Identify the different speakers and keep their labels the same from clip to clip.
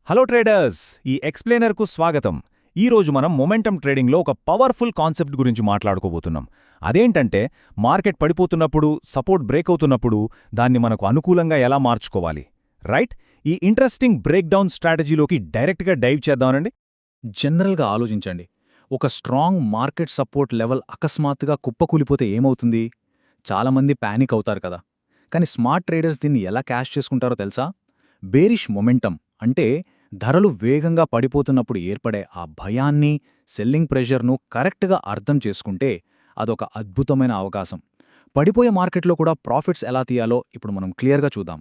Speaker 1: Hello traders, ఈ ఎక్స్ప్లెయినర్కు స్వాగతం. ఈరోజు మనం మొమెంటమ్ ట్రేడింగ్లో ఒక పవర్ఫుల్ కాన్సెప్ట్ గురించి మాట్లాడుకోబోతున్నాం. అదేంటంటే మార్కెట్ పడిపోతున్నప్పుడు, సపోర్ట్ బ్రేక్ అవుతున్నప్పుడు దాన్ని మనకు అనుకూలంగా ఎలా మార్చుకోవాలి. రైట్? ఈ ఇంట్రెస్టింగ్ బ్రేక్ డౌన్ స్ట్రాటజీలోకి డైరెక్ట్గా డైవ్ చేద్దామనండి. జనరల్గా ఆలోచించండి, ఒక స్ట్రాంగ్ మార్కెట్ సపోర్ట్ లెవెల్ అకస్మాత్తుగా కుప్పకూలిపోతే ఏమవుతుంది? చాలామంది ప్యానిక్ అవుతారు కదా. కానీ స్మార్ట్ ట్రేడర్స్ దీన్ని ఎలా క్యాష్ చేసుకుంటారో తెలుసా? బేరిష్ మొమెంటమ్ అంటే ధరలు వేగంగా పడిపోతున్నప్పుడు ఏర్పడే ఆ భయాన్ని, సెల్లింగ్ ప్రెషర్ను కరెక్ట్గా అర్థం చేసుకుంటే అదొక అద్భుతమైన అవకాశం. పడిపోయే మార్కెట్లో కూడా ప్రాఫిట్స్ ఎలా తీయాలో ఇప్పుడు మనం క్లియర్గా చూద్దాం.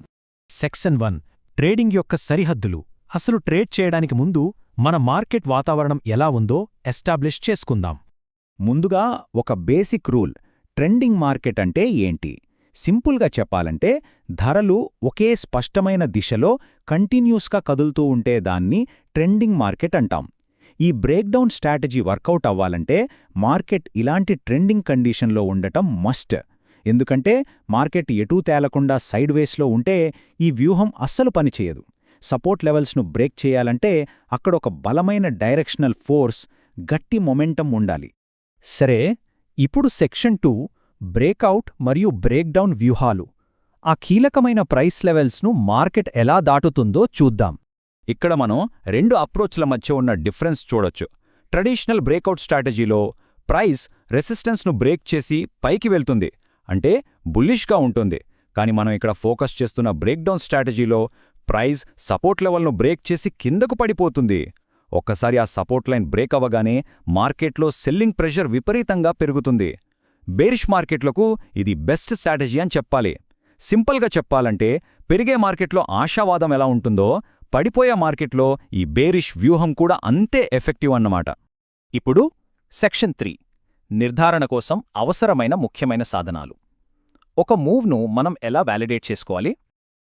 Speaker 2: సెక్షన్ 1 ట్రేడింగ్ యొక్క సరిహద్దులు. అసలు ట్రేడ్ చేయడానికి ముందు మన మార్కెట్ వాతావరణం ఎలా ఉందో ఎస్టాబ్లిష్ చేసుకుందాం.
Speaker 1: ముందుగా ఒక బేసిక్ రూల్: ట్రెండింగ్ మార్కెట్ అంటే ఏంటి? సింపుల్గా చెప్పాలంటే ధరలు ఒకే స్పష్టమైన దిశలో కంటిన్యూస్గా కదులుతూ ఉంటే దాన్ని ట్రెండింగ్ మార్కెట్ అంటాం. ఈ బ్రేక్డౌన్ స్ట్రాటజీ వర్కౌట్ అవ్వాలంటే మార్కెట్ ఇలాంటి ట్రెండింగ్ కండిషన్లో ఉండటం మస్ట్. ఎందుకంటే మార్కెట్ ఎటూ తేలకుండా సైడ్ వేస్లో ఉంటే ఈ వ్యూహం అస్సలు పనిచేయదు. సపోర్ట్ లెవెల్స్ను బ్రేక్ చేయాలంటే అక్కడొక బలమైన డైరెక్షనల్ ఫోర్స్, గట్టి మొమెంటం ఉండాలి.
Speaker 2: సరే, ఇప్పుడు సెక్షన్ 2 బ్రేకౌట్ మరియు బ్రేక్డౌన్ వ్యూహాలు. ఆ కీలకమైన ప్రైస్ లెవెల్స్ను మార్కెట్ ఎలా దాటుతుందో చూద్దాం.
Speaker 1: ఇక్కడ మనం రెండు అప్రోచ్ల మధ్య ఉన్న డిఫరెన్స్ చూడొచ్చు. ట్రెడిషనల్ బ్రేకౌట్ స్ట్రాటజీలో ప్రైస్ రెసిస్టెన్స్ను బ్రేక్ చేసి పైకి వెళ్తుంది, అంటే బుల్లిష్గా ఉంటుంది. కానీ మనం ఇక్కడ ఫోకస్ చేస్తున్న బ్రేక్డౌన్ స్ట్రాటజీలో ప్రైస్ సపోర్ట్ లెవెల్ను బ్రేక్ చేసి కిందకు పడిపోతుంది. ఒక్కసారి ఆ సపోర్ట్ లైన్ బ్రేక్ అవ్వగానే మార్కెట్లో సెల్లింగ్ ప్రెషర్ విపరీతంగా పెరుగుతుంది. బేరిష్ మార్కెట్లకు ఇది బెస్ట్ స్ట్రాటజీ అని చెప్పాలి. సింపుల్గా చెప్పాలంటే పెరిగే మార్కెట్లో ఆశావాదం ఎలా ఉంటుందో పడిపోయే మార్కెట్లో ఈ బేరిష్ వ్యూహం కూడా అంతే ఎఫెక్టివ్ అన్నమాట.
Speaker 2: ఇప్పుడు సెక్షన్ 3 నిర్ధారణ కోసం అవసరమైన ముఖ్యమైన సాధనాలు. ఒక మూవ్ను మనం ఎలా వ్యాలిడేట్ చేసుకోవాలి?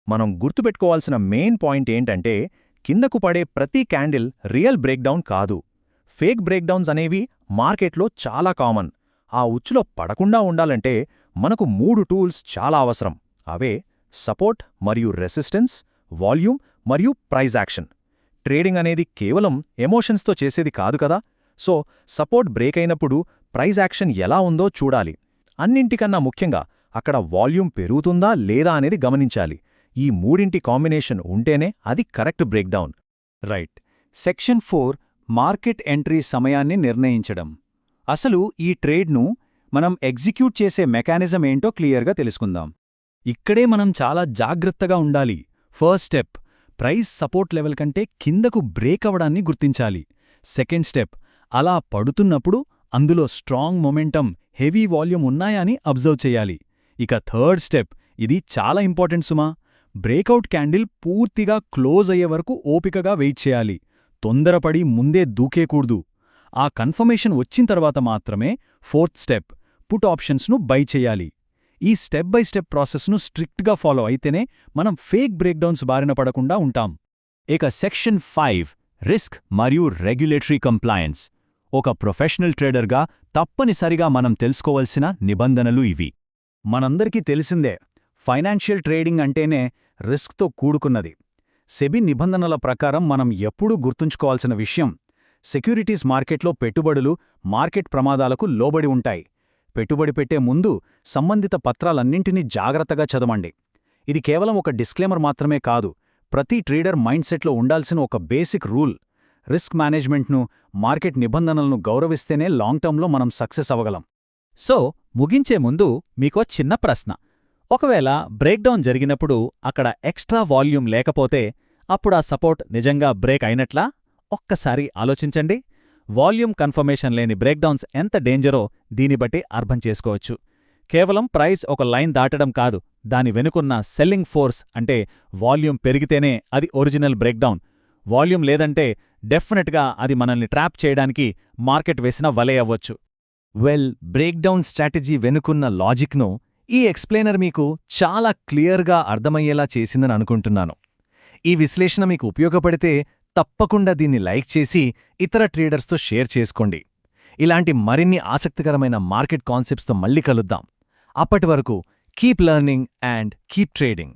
Speaker 1: మనం గుర్తుపెట్టుకోవాల్సిన మెయిన్ పాయింట్ ఏంటంటే కిందకు పడే ప్రతి క్యాండిల్ రియల్ బ్రేక్డౌన్ కాదు. ఫేక్ బ్రేక్డౌన్స్ అనేవి మార్కెట్లో చాలా కామన్. ఆ ఉచ్చులో పడకుండా ఉండాలంటే మనకు 3 టూల్స్ చాలా అవసరం. అవే సపోర్ట్ మరియు రెసిస్టెన్స్, వాల్యూమ్ మరియు ప్రైజ్ యాక్షన్. ట్రేడింగ్ అనేది కేవలం ఎమోషన్స్తో చేసేది కాదు కదా. సో సపోర్ట్ బ్రేక్ అయినప్పుడు ప్రైజ్ యాక్షన్ ఎలా ఉందో చూడాలి. అన్నింటికన్నా ముఖ్యంగా అక్కడ వాల్యూమ్ పెరుగుతుందా లేదా అనేది గమనించాలి. ఈ మూడింటి కాంబినేషన్ ఉంటేనే అది correct breakdown.
Speaker 2: Right. Section 4 market entry సమయాన్ని నిర్ణయించడం. అసలు ఈ ట్రేడ్ను మనం ఎగ్జిక్యూట్ చేసే మెకానిజం ఏంటో క్లియర్గా తెలుసుకుందాం. ఇక్కడే మనం చాలా జాగ్రత్తగా ఉండాలి. First step, price support level కంటే కిందకు బ్రేక్ అవడాన్ని గుర్తించాలి. సెకండ్ స్టెప్, అలా పడుతున్నప్పుడు అందులో స్ట్రాంగ్ మొమెంటం, హెవీ వాల్యూమ్ ఉన్నాయా అని అబ్జర్వ్ చేయాలి. ఇక థర్డ్ స్టెప్, ఇది చాలా ఇంపార్టెంట్ సుమా, బ్రేకౌట్ క్యాండిల్ పూర్తిగా క్లోజ్ అయ్యే వరకు ఓపికగా వెయిట్ చేయాలి. తొందరపడి ముందే దూకేకూడదు. ఆ కన్ఫర్మేషన్ వచ్చిన తర్వాత మాత్రమే ఫోర్త్ స్టెప్, పుట్ ఆప్షన్స్ను బై చేయాలి. ఈ స్టెప్ బై స్టెప్ ప్రాసెస్ను స్ట్రిక్ట్గా ఫాలో అయితేనే మనం ఫేక్ బ్రేక్డౌన్స్ బారిన పడకుండా ఉంటాం.
Speaker 1: ఇక సెక్షన్ 5 రిస్క్ మరియు రెగ్యులేటరీ కంప్లయన్స్. ఒక ప్రొఫెషనల్ ట్రేడర్గా తప్పనిసరిగా మనం తెలుసుకోవలసిన నిబంధనలు ఇవి. మనందరికీ తెలిసిందే, ఫైనాన్షియల్ ట్రేడింగ్ అంటేనే రిస్క్తో కూడుకున్నది. సెబీ నిబంధనల ప్రకారం మనం ఎప్పుడూ గుర్తుంచుకోవాల్సిన విషయం, సెక్యూరిటీస్ మార్కెట్లో పెట్టుబడులు మార్కెట్ ప్రమాదాలకు లోబడి ఉంటాయి. పెట్టుబడి పెట్టే ముందు సంబంధిత పత్రాలన్నింటినీ జాగ్రత్తగా చదవండి. ఇది కేవలం ఒక డిస్క్లైమర్ మాత్రమే కాదు, ప్రతి ట్రేడర్ మైండ్ సెట్లో ఉండాల్సిన ఒక బేసిక్ రూల్. రిస్క్ మేనేజ్మెంట్ను, మార్కెట్ నిబంధనలను గౌరవిస్తేనే లాంగ్ టర్మ్లో మనం సక్సెస్ అవ్వగలం.
Speaker 2: సో ముగించే ముందు మీకో చిన్న ప్రశ్న. ఒకవేళ బ్రేక్డౌన్ జరిగినప్పుడు అక్కడ ఎక్స్ట్రా వాల్యూమ్ లేకపోతే అప్పుడా సపోర్ట్ నిజంగా బ్రేక్ అయినట్లా? ఒక్కసారి ఆలోచించండి. వాల్యూమ్ కన్ఫర్మేషన్ లేని బ్రేక్డౌన్స్ ఎంత డేంజరో దీన్ని బట్టి అర్థం చేసుకోవచ్చు. కేవలం ప్రైస్ ఒక లైన్ దాటడం కాదు, దాని వెనుకున్న సెల్లింగ్ ఫోర్స్, అంటే వాల్యూమ్ పెరిగితేనే అది ఒరిజినల్ బ్రేక్డౌన్. వాల్యూమ్ లేదంటే డెఫినెట్గా అది మనల్ని ట్రాప్ చేయడానికి మార్కెట్ వేసిన వలే అవ్వచ్చు. బ్రేక్డౌన్ స్ట్రాటజీ వెనుకున్న లాజిక్ను ఈ ఎక్స్ప్లెయినర్ మీకు చాలా క్లియర్గా అర్థమయ్యేలా చేసిందని అనుకుంటున్నాను. ఈ విశ్లేషణ మీకు ఉపయోగపడితే తప్పకుండా దీన్ని లైక్ చేసి ఇతర ట్రేడర్స్తో షేర్ చేసుకోండి. ఇలాంటి మరిన్ని ఆసక్తికరమైన మార్కెట్ కాన్సెప్ట్స్తో మళ్ళీ కలుద్దాం. అప్పటి వరకు keep learning and keep trading.